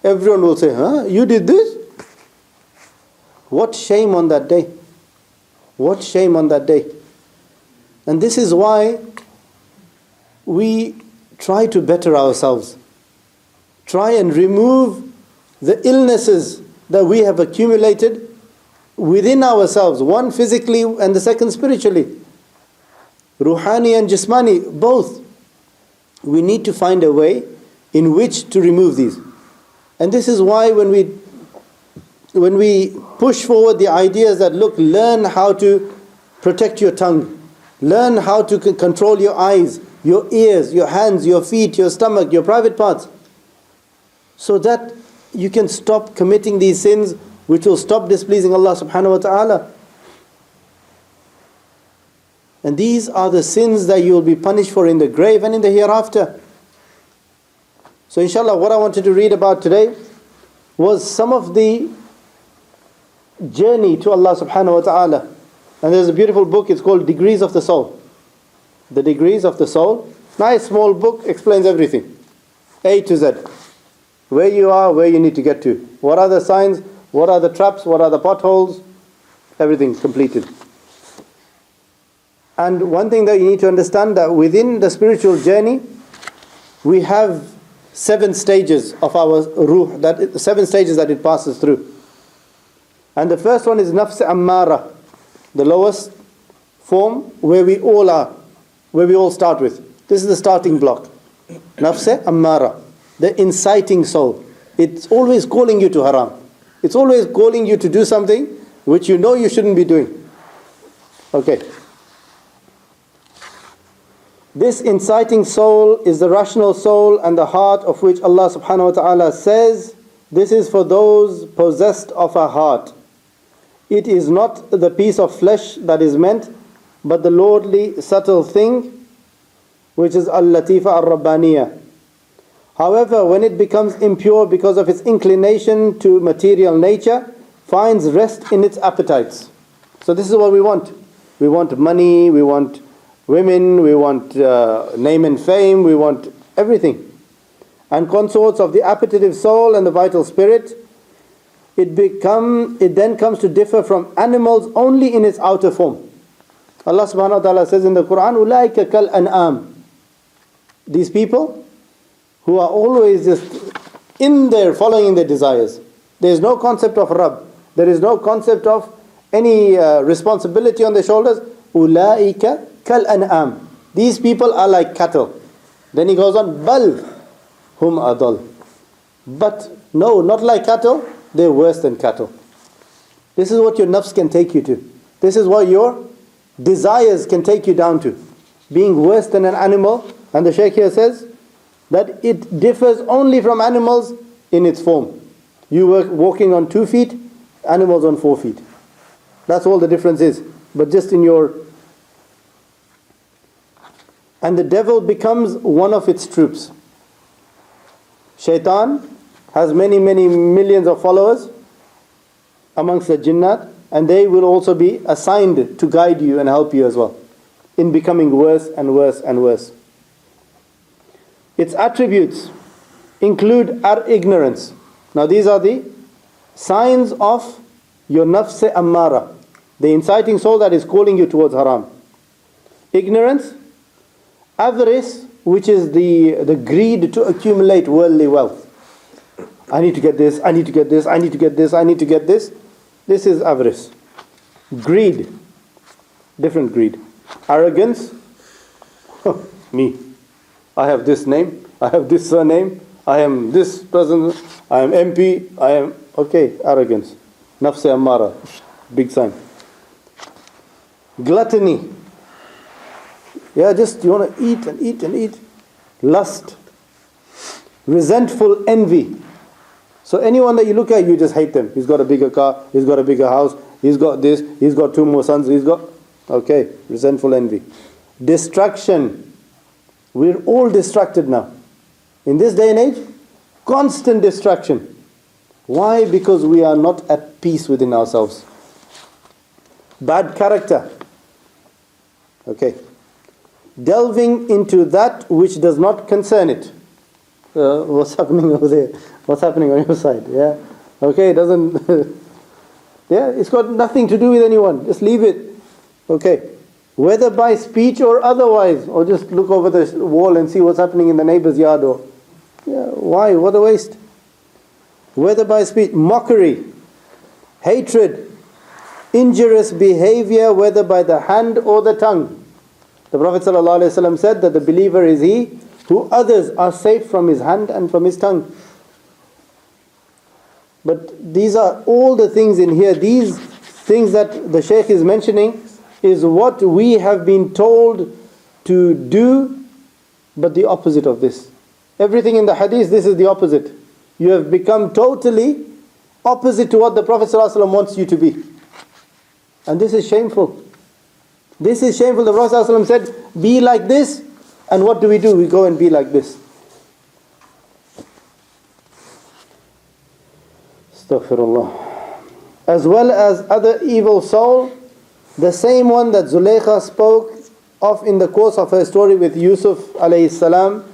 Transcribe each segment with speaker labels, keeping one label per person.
Speaker 1: Everyone will say, huh? You did this? What shame on that day. What shame on that day. And this is why we try to better ourselves. Try and remove the illnesses that we have accumulated within ourselves. One physically and the second spiritually. Ruhani and Jismani, both. We need to find a way in which to remove these. And this is why when we push forward the ideas that, look, learn how to protect your tongue. Learn how to control your eyes, your ears, your hands, your feet, your stomach, your private parts. So that you can stop committing these sins which will stop displeasing Allah subhanahu wa ta'ala. And these are the sins that you will be punished for in the grave and in the hereafter. So inshallah, what I wanted to read about today was some of the journey to Allah subhanahu wa ta'ala. And there's a beautiful book, it's called Degrees of the Soul. The Degrees of the Soul. Nice small book, explains everything. A to Z. Where you are, where you need to get to. What are the signs, what are the traps, what are the potholes. Everything completed. And one thing that you need to understand, that within the spiritual journey, we have 7 stages of our ruh, 7 stages that it passes through. And the first one is Nafs Ammara, the lowest form where we all are, where we all start with. This is the starting block. Nafs Ammara, the inciting soul. It's always calling you to haram. It's always calling you to do something which you know you shouldn't be doing. Okay. This inciting soul is the rational soul and the heart of which Allah subhanahu wa ta'ala says, this is for those possessed of a heart. It is not the piece of flesh that is meant, but the lordly, subtle thing, which is al-latifa al-rabbaniyah. However, when it becomes impure because of its inclination to material nature, finds rest in its appetites. So this is what we want. We want money, we want women, we want name and fame, we want everything. And consorts of the appetitive soul and the vital spirit, it then comes to differ from animals only in its outer form. Allah subhanahu wa ta'ala says in the Quran, أُولَٰئِكَ كَالْأَنْعَامِ. These people who are always just in there following their desires. There is no concept of Rabb. There is no concept of any responsibility on their shoulders. أُولَٰئِكَ كَالْأَنْعَامِ. These people are like cattle. Then he goes on, بَلْ هُمْ أَضَلْ. But no, not like cattle, they're worse than cattle. This is what your nafs can take you to. This is what your desires can take you down to. Being worse than an animal. And the Shaykh here says that it differs only from animals in its form. You were walking on 2 feet, animals on 4 feet. That's all the difference is. But just in your... And the devil becomes one of its troops. Shaitan has many millions of followers amongst the jinnat, and they will also be assigned to guide you and help you as well in becoming worse and worse and worse. Its attributes include our ignorance. Now these are the signs of your nafs ammara, the inciting soul that is calling you towards haram. Ignorance, avarice, which is the greed to accumulate worldly wealth. I need to get this, I need to get this, I need to get this, I need to get this. This is avarice. Greed, different greed. Arrogance, me. I have this name, I have this surname, I am this person, I am MP, I am... Okay, arrogance. Nafs ammara, big sign. Gluttony. Yeah, just you want to eat and eat and eat. Lust. Resentful envy. So anyone that you look at, you just hate them. He's got a bigger car, he's got a bigger house, he's got this, he's got 2 more sons, he's got... Okay, resentful envy. Distraction. We're all distracted now. In this day and age, constant distraction. Why? Because we are not at peace within ourselves. Bad character. Okay. Delving into that which does not concern it. what's happening over there? What's happening on your side? Yeah. Okay, it doesn't. Yeah, it's got nothing to do with anyone. Just leave it. Okay. Whether by speech or otherwise, or just look over the wall and see what's happening in the neighbor's yard, or yeah, why? What a waste. Whether by speech, mockery, hatred, injurious behavior, whether by the hand or the tongue. The Prophet ﷺ said that the believer is he who others are safe from his hand and from his tongue. But these are all the things in here. These things that the Shaykh is mentioning is what we have been told to do, but the opposite of this. Everything in the hadith, this is the opposite. You have become totally opposite to what the Prophet ﷺ wants you to be. And this is shameful. This is shameful. The Prophet ﷺ said, be like this. And what do? We go and be like this. Astaghfirullah. As well as other evil soul, the same one that Zulaykha spoke of in the course of her story with Yusuf alayhi salam.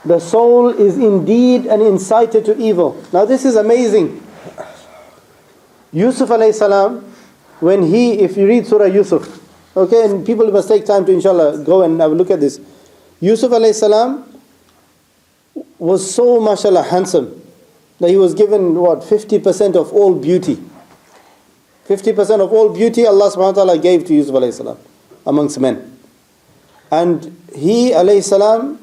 Speaker 1: The soul is indeed an inciter to evil. Now this is amazing. Yusuf alayhi salam, when if you read Surah Yusuf, okay, and people must take time to inshallah go and have a look at this. Yusuf alayhi salam was so mashallah handsome that he was given 50% of all beauty. 50% of all beauty Allah subhanahu wa ta'ala gave to Yusuf alayhi salam amongst men. And he alayhi salam,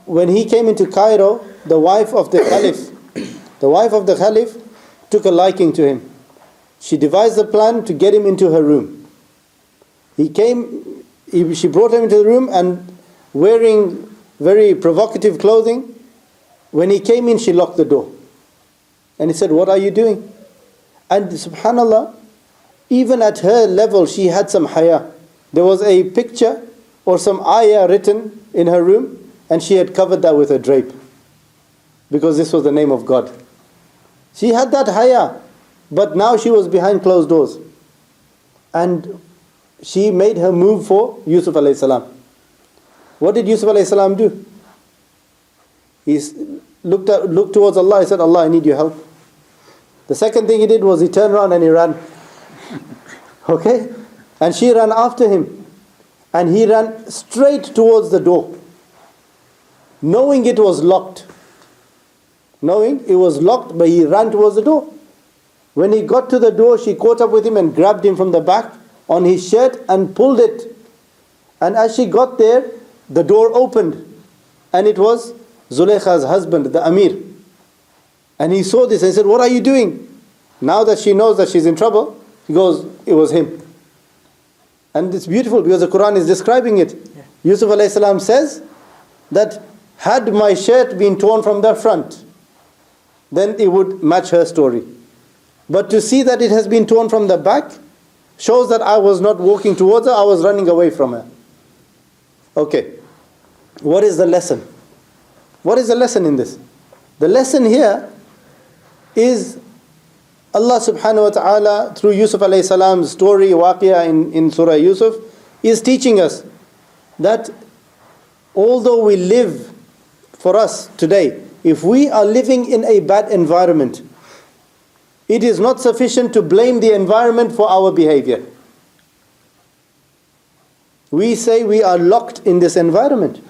Speaker 1: when he came into Cairo, the wife of the Caliph took a liking to him. She devised a plan to get him into her room. She brought him into the room, and wearing very provocative clothing, when he came in, she locked the door. And he said, what are you doing? And subhanallah, even at her level, she had some haya. There was a picture or some ayah written in her room, and she had covered that with a drape, because this was the name of God. She had that haya, but now she was behind closed doors. And she made her move for Yusuf alayhi salam. What did Yusuf alayhi salam do? He looked towards Allah. He said, Allah, I need your help. The second thing he did was he turned around and he ran. Okay? And she ran after him. And he ran straight towards the door, knowing it was locked. Knowing it was locked, but he ran towards the door. When he got to the door, she caught up with him and grabbed him from the back on his shirt and pulled it. And as she got there, the door opened. And it was Zulaykha's husband, the Amir. And he saw this and he said, what are you doing? Now that she knows that she's in trouble, he goes, it was him. And it's beautiful because the Quran is describing it. Yeah. Yusuf alayhi salam says that had my shirt been torn from the front, then it would match her story. But to see that it has been torn from the back shows that I was not walking towards her, I was running away from her. Okay. What is the lesson? What is the lesson in this? The lesson here is Allah subhanahu wa ta'ala, through Yusuf alayhi salam's story, waqiyah in Surah Yusuf, is teaching us that although we live, for us today, if we are living in a bad environment, it is not sufficient to blame the environment for our behavior. We say we are locked in this environment.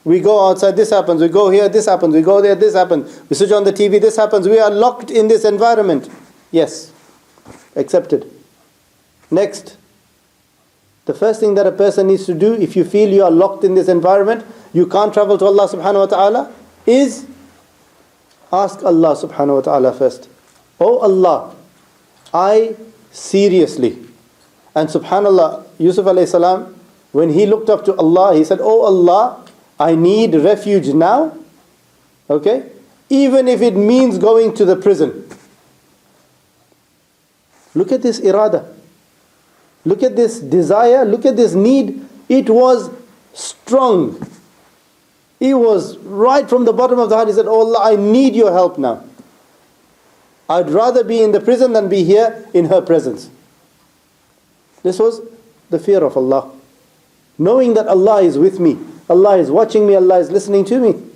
Speaker 1: We go outside, this happens. We go here, this happens. We go there, this happens. We switch on the TV, this happens. We are locked in this environment. Yes, accepted. Next, the first thing that a person needs to do, if you feel you are locked in this environment, you can't travel to Allah subhanahu wa ta'ala, is ask Allah subhanahu wa ta'ala first. Oh Allah, I seriously. And subhanallah, Yusuf alayhi salam, when he looked up to Allah, he said, oh Allah, I need refuge now. Okay? Even if it means going to the prison. Look at this irada. Look at this desire. Look at this need. It was strong. It was right from the bottom of the heart. He said, oh Allah, I need your help now. I'd rather be in the prison than be here in her presence. This was the fear of Allah. Knowing that Allah is with me. Allah is watching me, Allah is listening to me.